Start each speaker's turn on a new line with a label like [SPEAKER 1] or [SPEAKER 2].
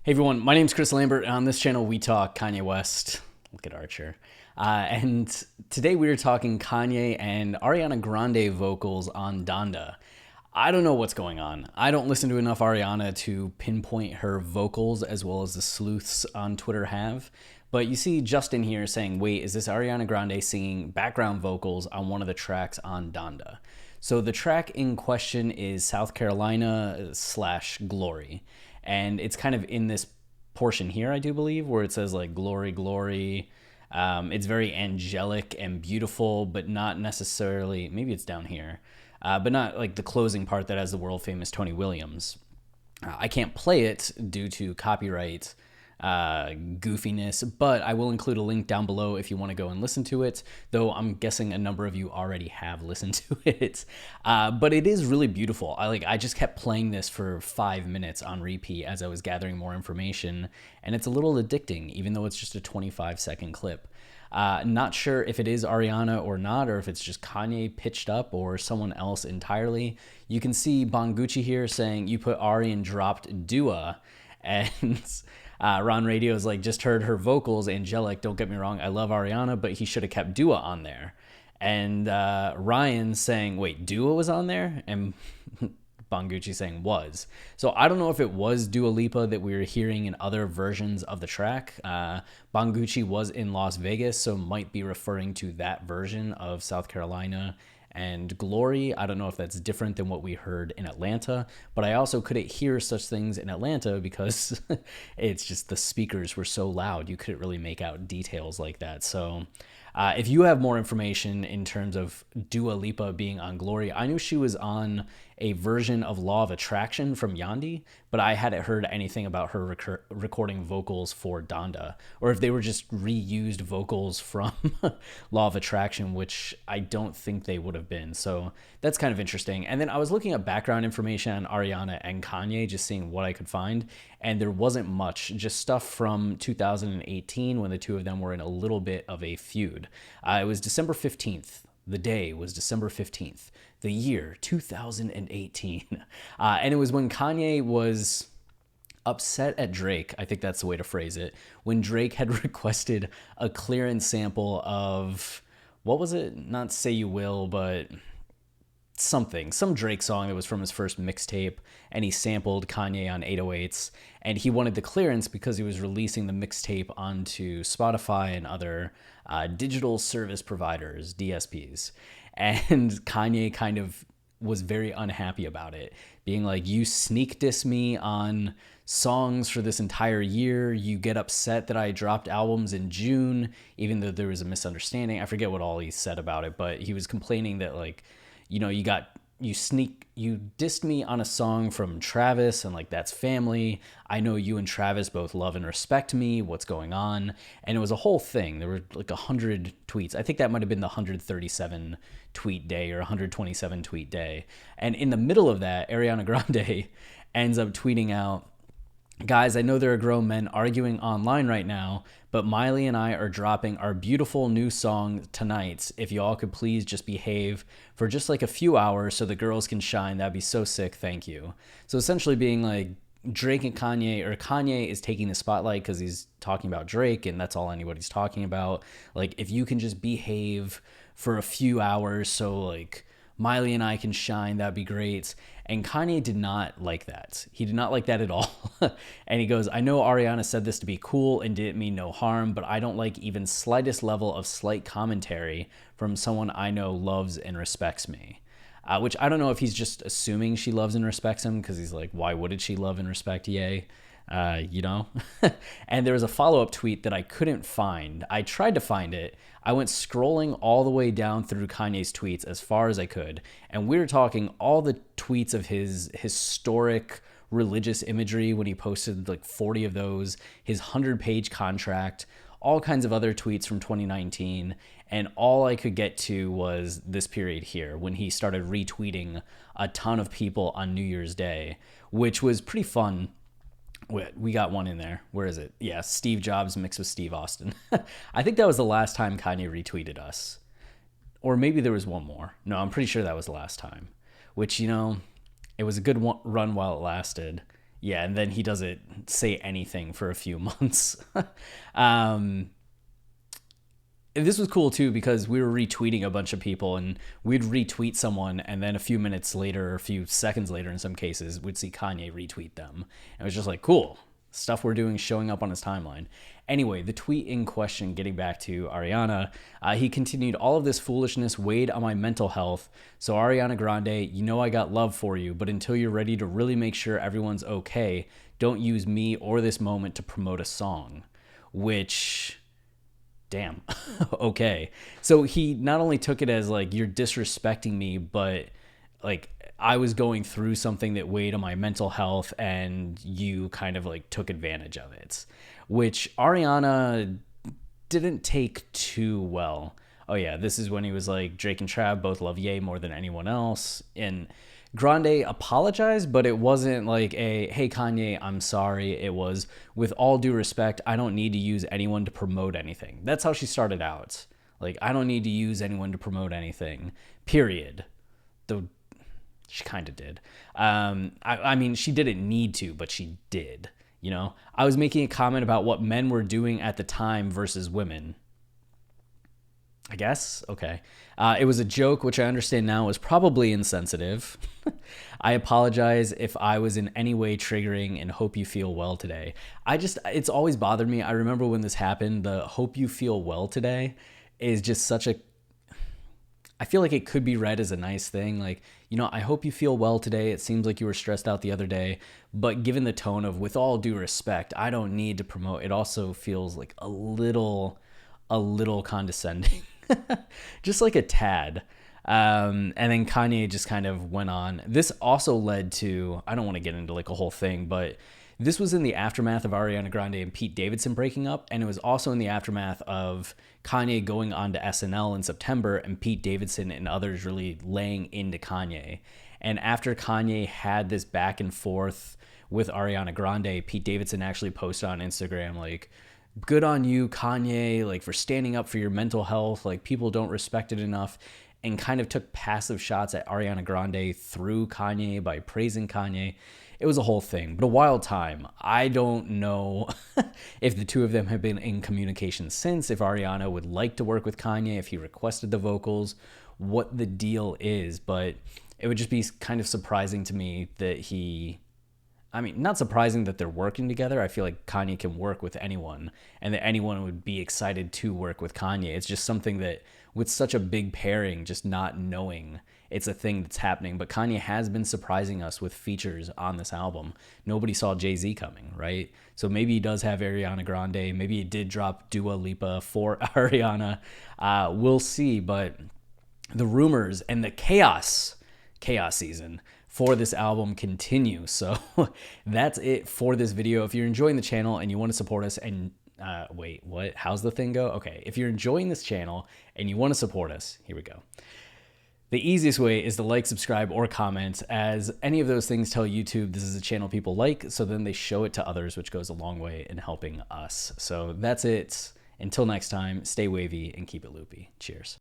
[SPEAKER 1] Hey everyone, my name's Chris Lambert, and on this channel we talk Kanye West. Look at Archer. And today we are talking Kanye and Ariana Grande vocals on Donda. I don't know what's going on. I don't listen to enough Ariana to pinpoint her vocals as well as the sleuths on Twitter have. But you see Justin here saying, wait, is this Ariana Grande singing background vocals on one of the tracks on Donda? So the track in question is South Carolina / Glory. And it's kind of in this portion here, I do believe, where it says like glory, glory. It's very angelic and beautiful, but not necessarily, maybe it's down here, but not like the closing part that has the world famous Tony Williams. I can't play it due to copyright goofiness, but I will include a link down below if you want to go and listen to it, though I'm guessing a number of you already have listened to it. But it is really beautiful. I just kept playing this for 5 minutes on repeat as I was gathering more information, and it's a little addicting, even though it's just a 25-second clip. Not sure if it is Ariana or not, or if it's just Kanye pitched up or someone else entirely. You can see Bongucci here saying, you put Ari and dropped Dua, and Ron Radio's like, just heard her vocals, angelic. Don't get me wrong, I love Ariana, but he should have kept Dua on there. And Ryan saying, wait, Dua was on there? And Bongucci saying was. So I don't know if it was Dua Lipa that we were hearing in other versions of the track. Bongucci was in Las Vegas, so might be referring to that version of South Carolina and Glory. I don't know if that's different than what we heard in Atlanta, but I also couldn't hear such things in Atlanta because it's just the speakers were so loud. You couldn't really make out details like that. So if you have more information in terms of Dua Lipa being on Glory, I knew she was on a version of Law of Attraction from Yandhi, but I hadn't heard anything about her recording vocals for Donda, or if they were just reused vocals from Law of Attraction, which I don't think they would have been. So that's kind of interesting. And then I was looking at background information on Ariana and Kanye, just seeing what I could find, and there wasn't much, just stuff from 2018 when the two of them were in a little bit of a feud. It was December 15th. The day was December 15th, the year 2018. And it was when Kanye was upset at Drake. I think that's the way to phrase it. When Drake had requested a clearance sample of, what was it? Not Say You Will, but some Drake song that was from his first mixtape, and he sampled Kanye on 808s, and he wanted the clearance because he was releasing the mixtape onto Spotify and other digital service providers, DSPs. And Kanye kind of was very unhappy about it, being like, you sneak diss me on songs for this entire year. You get upset that I dropped albums in June, even though there was a misunderstanding. I forget what all he said about it, but he was complaining that, like, you know, you dissed me on a song from Travis, and like, that's family. I know you and Travis both love and respect me. What's going on? And it was a whole thing. There were like 100 tweets. I think that might have been the 137 tweet day or 127 tweet day. And in the middle of that, Ariana Grande ends up tweeting out, guys, I know there are grown men arguing online right now, but Miley and I are dropping our beautiful new song tonight. If y'all could please just behave for just like a few hours so the girls can shine, that'd be so sick. Thank you. So essentially being like, Drake and Kanye, or Kanye is taking the spotlight because he's talking about Drake, and that's all anybody's talking about. Like, if you can just behave for a few hours so like Miley and I can shine, that'd be great. And Kanye did not like that. He did not like that at all. And he goes, I know Ariana said this to be cool and didn't mean no harm, but I don't like even slightest level of slight commentary from someone I know loves and respects me. Which I don't know if he's just assuming she loves and respects him, because he's like, why wouldn't she love and respect Ye? You know? And there was a follow-up tweet that I couldn't find. I tried to find it. I went scrolling all the way down through Kanye's tweets as far as I could, and we were talking all the tweets of his historic religious imagery when he posted like 40 of those, his 100-page contract, all kinds of other tweets from 2019, and all I could get to was this period here when he started retweeting a ton of people on New Year's Day, which was pretty fun. We got one in there. Where is it? Yeah, Steve Jobs mixed with Steve Austin. I think that was the last time Kanye retweeted us. Or maybe there was one more. No, I'm pretty sure that was the last time. Which, you know, it was a good run while it lasted. Yeah, and then he doesn't say anything for a few months. um, and this was cool too because we were retweeting a bunch of people, and we'd retweet someone, and then a few minutes later, or a few seconds later in some cases, we'd see Kanye retweet them. And it was just like, cool, stuff we're doing showing up on his timeline. Anyway, the tweet in question, getting back to Ariana, he continued, all of this foolishness weighed on my mental health. So Ariana Grande, you know I got love for you, but until you're ready to really make sure everyone's okay, don't use me or this moment to promote a song. Which, damn. Okay. So he not only took it as like, you're disrespecting me, but like, I was going through something that weighed on my mental health and you kind of like took advantage of it, which Ariana didn't take too well. Oh yeah, this is when he was like, Drake and Trav both love Ye more than anyone else. And Grande apologized, but it wasn't like a, hey Kanye, I'm sorry. It was, with all due respect, I don't need to use anyone to promote anything. That's how she started out. Like, I don't need to use anyone to promote anything, period. Though she kind of did. I mean, she didn't need to, but she did. You know, I was making a comment about what men were doing at the time versus women. I guess. Okay. It was a joke, which I understand now was probably insensitive. I apologize if I was in any way triggering and hope you feel well today. It's always bothered me. I remember when this happened, the hope you feel well today is just such a, I feel like it could be read as a nice thing. Like, you know, I hope you feel well today. It seems like you were stressed out the other day, but given the tone of, with all due respect, I don't need to promote, it also feels like a little condescending. Just like a tad. And then Kanye just kind of went on. This also led to, I don't want to get into like a whole thing, but this was in the aftermath of Ariana Grande and Pete Davidson breaking up. And it was also in the aftermath of Kanye going on to SNL in September and Pete Davidson and others really laying into Kanye. And after Kanye had this back and forth with Ariana Grande, Pete Davidson actually posted on Instagram, like, good on you, Kanye, like, for standing up for your mental health. Like, people don't respect it enough, and kind of took passive shots at Ariana Grande through Kanye by praising Kanye. It was a whole thing, but a wild time. I don't know if the two of them have been in communication since, if Ariana would like to work with Kanye, if he requested the vocals, what the deal is, but it would just be kind of surprising to me that not surprising that they're working together. I feel like Kanye can work with anyone and that anyone would be excited to work with Kanye. It's just something that with such a big pairing, just not knowing it's a thing that's happening. But Kanye has been surprising us with features on this album. Nobody saw Jay-Z coming, right? So maybe he does have Ariana Grande. Maybe he did drop Dua Lipa for Ariana. We'll see. But the rumors and the chaos season for this album continue. So that's it for this video. If you're enjoying the channel and you want to support us and wait, what? How's the thing go? Okay, if you're enjoying this channel and you want to support us, here we go. The easiest way is to like, subscribe, or comment, as any of those things tell YouTube this is a channel people like, so then they show it to others, which goes a long way in helping us. So that's it. Until next time, stay wavy and keep it loopy. Cheers.